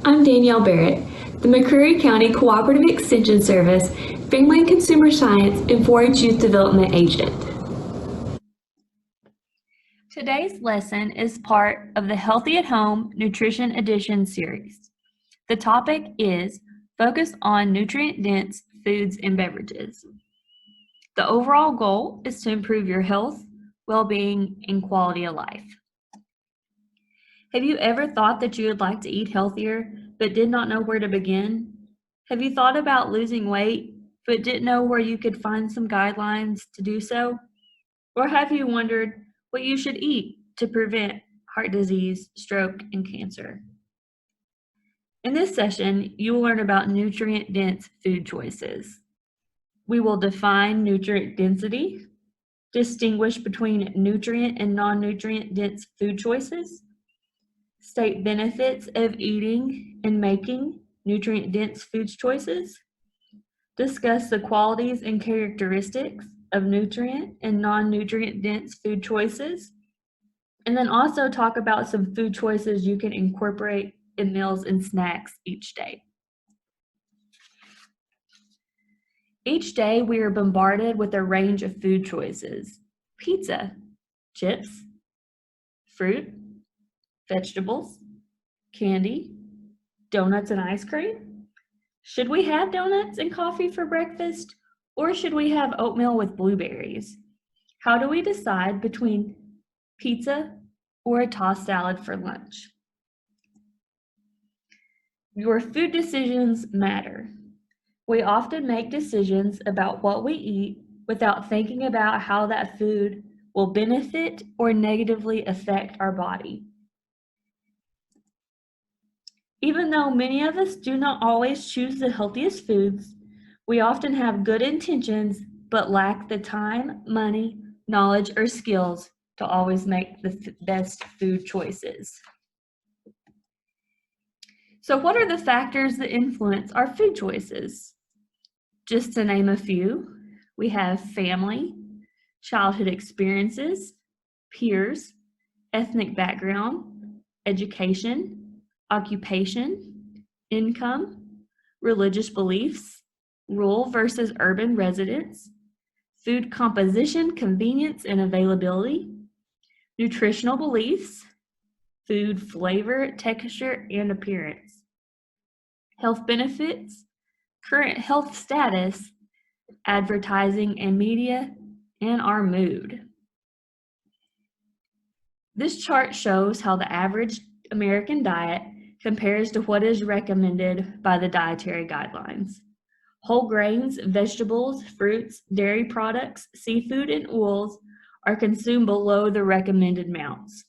I'm Danielle Barrett, the McCreary County Cooperative Extension Service Family and Consumer Science and 4-H Youth Development Agent. Today's lesson is part of the Healthy at Home Nutrition Edition series. The topic is Focus on Nutrient-Dense Foods and Beverages. The overall goal is to improve your health, well-being, and quality of life. Have you ever thought that you would like to eat healthier but did not know where to begin? Have you thought about losing weight but didn't know where you could find some guidelines to do so? Or have you wondered what you should eat to prevent heart disease, stroke, and cancer? In this session, you will learn about nutrient-dense food choices. We will define nutrient density, distinguish between nutrient and non-nutrient dense food choices, state benefits of eating and making nutrient-dense food choices, discuss the qualities and characteristics of nutrient and non-nutrient dense food choices, and then also talk about some food choices you can incorporate in meals and snacks each day. Each day we are bombarded with a range of food choices: pizza, chips, fruit, vegetables, candy, donuts and ice cream. Should we have donuts and coffee for breakfast, or should we have oatmeal with blueberries? How do we decide between pizza or a tossed salad for lunch? Your food decisions matter. We often make decisions about what we eat without thinking about how that food will benefit or negatively affect our body. Even though many of us do not always choose the healthiest foods, we often have good intentions but lack the time, money, knowledge, or skills to always make the best food choices. So what are the factors that influence our food choices? Just to name a few, we have family, childhood experiences, peers, ethnic background, education, occupation, income, religious beliefs, rural versus urban residents, food composition, convenience, and availability, nutritional beliefs, food flavor, texture, and appearance, health benefits, current health status, advertising and media, and our mood. This chart shows how the average American diet compares to what is recommended by the dietary guidelines. Whole grains, vegetables, fruits, dairy products, seafood, and oils are consumed below the recommended amounts.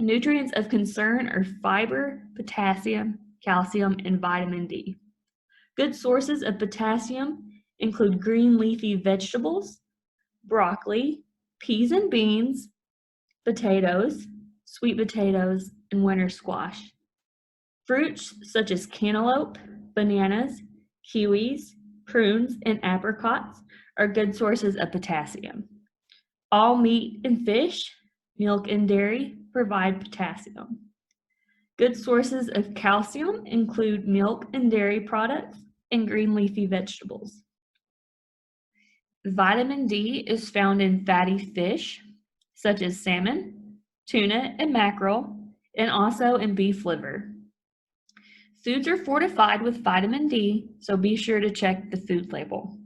Nutrients of concern are fiber, potassium, calcium, and vitamin D. Good sources of potassium include green leafy vegetables, broccoli, peas and beans, potatoes, sweet potatoes, and winter squash. Fruits such as cantaloupe, bananas, kiwis, prunes, and apricots are good sources of potassium. All meat and fish, milk and dairy provide potassium. Good sources of calcium include milk and dairy products and green leafy vegetables. Vitamin D is found in fatty fish, such as salmon, tuna, and mackerel, and also in beef liver. Foods are fortified with vitamin D, so be sure to check the food label.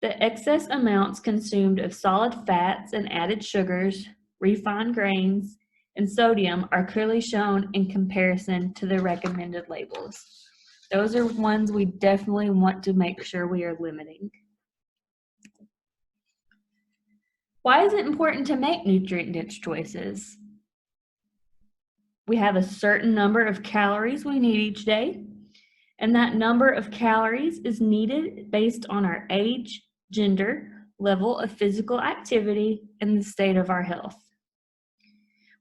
The excess amounts consumed of solid fats and added sugars, refined grains, and sodium are clearly shown in comparison to the recommended labels. Those are ones we definitely want to make sure we are limiting. Why is it important to make nutrient-dense choices? We have a certain number of calories we need each day, and that number of calories is needed based on our age, gender, level of physical activity, and the state of our health.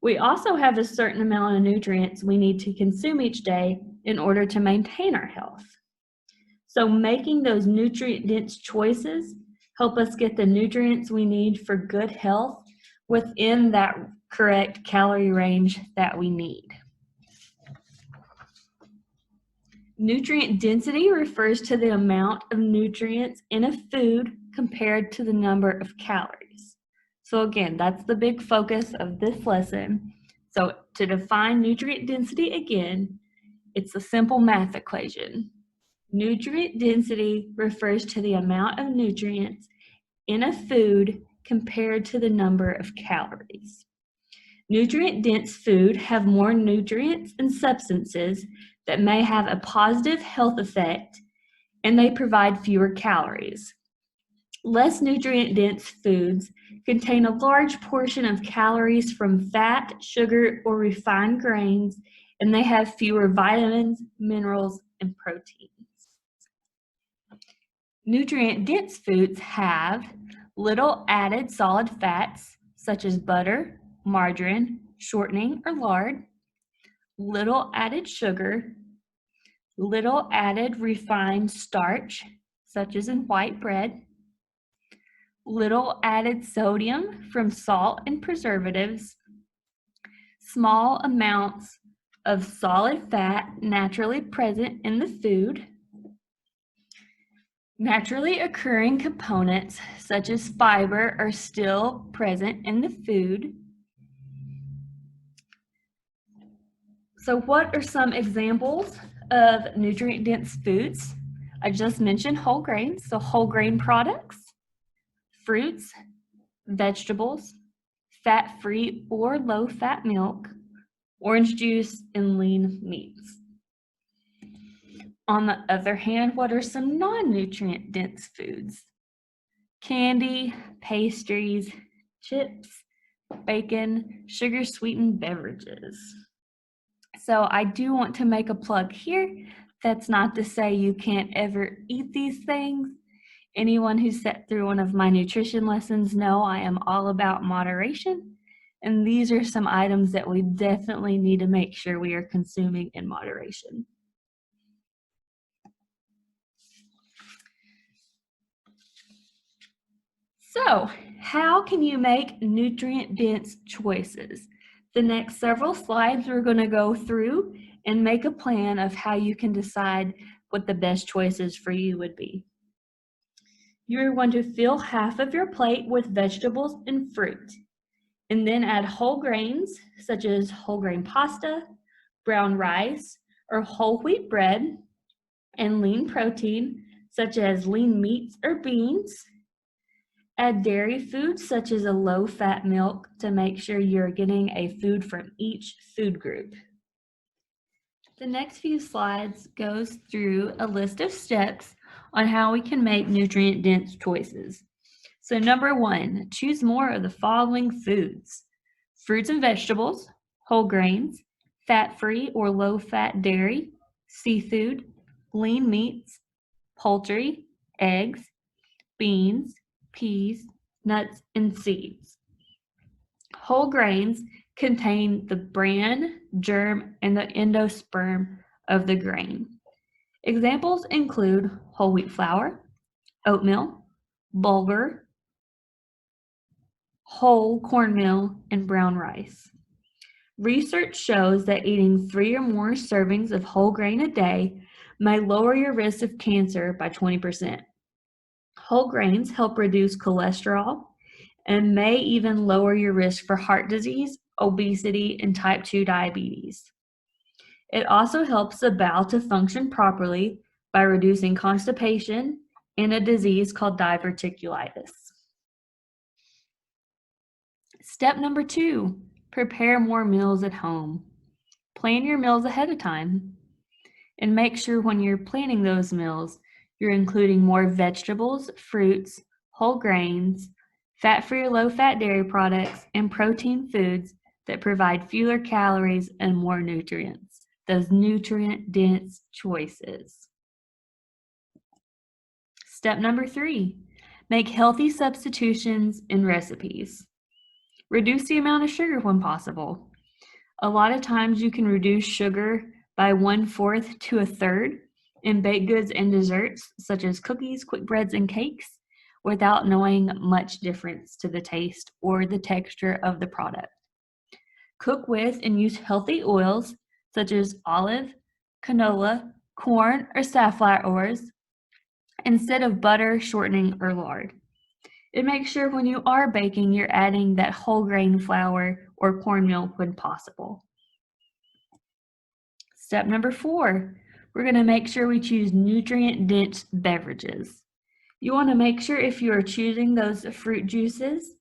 We also have a certain amount of nutrients we need to consume each day in order to maintain our health. So making those nutrient-dense choices help us get the nutrients we need for good health within that correct calorie range that we need. Nutrient density refers to the amount of nutrients in a food compared to the number of calories. So again, that's the big focus of this lesson. So to define nutrient density again, it's a simple math equation. Nutrient density refers to the amount of nutrients in a food compared to the number of calories. Nutrient-dense food have more nutrients and substances that may have a positive health effect, and they provide fewer calories. Less nutrient-dense foods contain a large portion of calories from fat, sugar, or refined grains, and they have fewer vitamins, minerals, and proteins. Nutrient-dense foods have little added solid fats, such as butter, margarine, shortening, or lard, little added sugar, little added refined starch, such as in white bread, little added sodium from salt and preservatives, small amounts of solid fat naturally present in the food, naturally occurring components such as fiber are still present in the food. So what are some examples of nutrient-dense foods? I just mentioned whole grains, so whole grain products, fruits, vegetables, fat-free or low-fat milk, orange juice, and lean meats. On the other hand, what are some non-nutrient dense foods? Candy, pastries, chips, bacon, sugar-sweetened beverages. So I do want to make a plug here. That's not to say you can't ever eat these things. Anyone who's sat through one of my nutrition lessons know I am all about moderation, and these are some items that we definitely need to make sure we are consuming in moderation. So, how can you make nutrient-dense choices? The next several slides we're going to go through and make a plan of how you can decide what the best choices for you would be. You're going to fill half of your plate with vegetables and fruit, and then add whole grains such as whole grain pasta, brown rice, or whole wheat bread, and lean protein such as lean meats or beans. Add dairy foods such as a low-fat milk to make sure you're getting a food from each food group. The next few slides goes through a list of steps on how we can make nutrient-dense choices. So number 1, choose more of the following foods: fruits and vegetables, whole grains, fat-free or low-fat dairy, seafood, lean meats, poultry, eggs, beans, peas, nuts, and seeds. Whole grains contain the bran, germ, and the endosperm of the grain. Examples include whole wheat flour, oatmeal, bulgur, whole cornmeal, and brown rice. Research shows that eating 3 or more servings of whole grain a day may lower your risk of cancer by 20%. Whole grains help reduce cholesterol and may even lower your risk for heart disease, obesity, and type 2 diabetes. It also helps the bowel to function properly by reducing constipation and a disease called diverticulitis. Step number 2, prepare more meals at home. Plan your meals ahead of time and make sure when you're planning those meals, you're including more vegetables, fruits, whole grains, fat-free or low-fat dairy products, and protein foods that provide fewer calories and more nutrients. Those nutrient-dense choices. Step number 3, make healthy substitutions in recipes. Reduce the amount of sugar when possible. A lot of times you can reduce sugar by 1/4 to 1/3 in baked goods and desserts, such as cookies, quick breads, and cakes, without knowing much difference to the taste or the texture of the product. Cook with and use healthy oils, such as olive, canola, corn or safflowers instead of butter, shortening, or lard. And make sure when you are baking, you're adding that whole grain flour or cornmeal when possible. Step number 4, we're going to make sure we choose nutrient-dense beverages. You want to make sure if you are choosing those fruit juices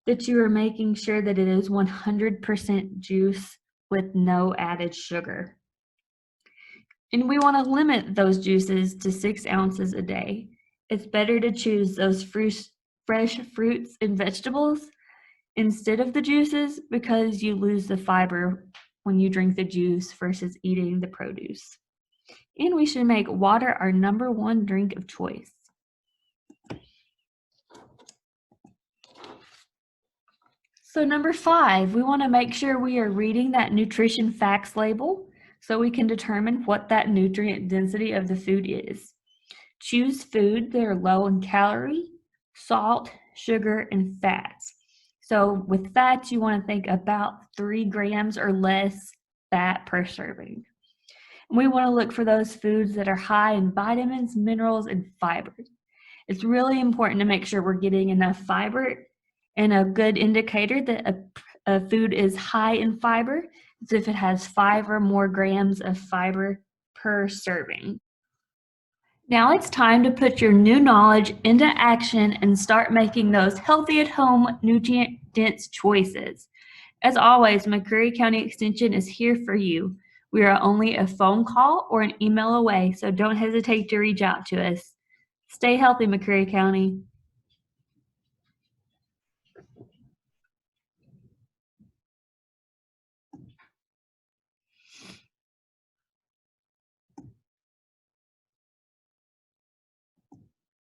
that you are making sure that it is 100% juice with no added sugar. And we want to limit those juices to 6 ounces a day. It's better to choose those fresh fruits and vegetables instead of the juices because you lose the fiber when you drink the juice versus eating the produce. And we should make water our number 1 drink of choice. So number 5, we want to make sure we are reading that nutrition facts label so we can determine what that nutrient density of the food is. Choose food that are low in calorie, salt, sugar, and fats. So with fats, you want to think about 3 grams or less fat per serving. And we want to look for those foods that are high in vitamins, minerals, and fiber. It's really important to make sure we're getting enough fiber, and a good indicator that a food is high in fiber is if it has 5 or more grams of fiber per serving. Now it's time to put your new knowledge into action and start making those healthy at home, nutrient-dense choices. As always, McCreary County Extension is here for you. We are only a phone call or an email away, so don't hesitate to reach out to us. Stay healthy, McCreary County.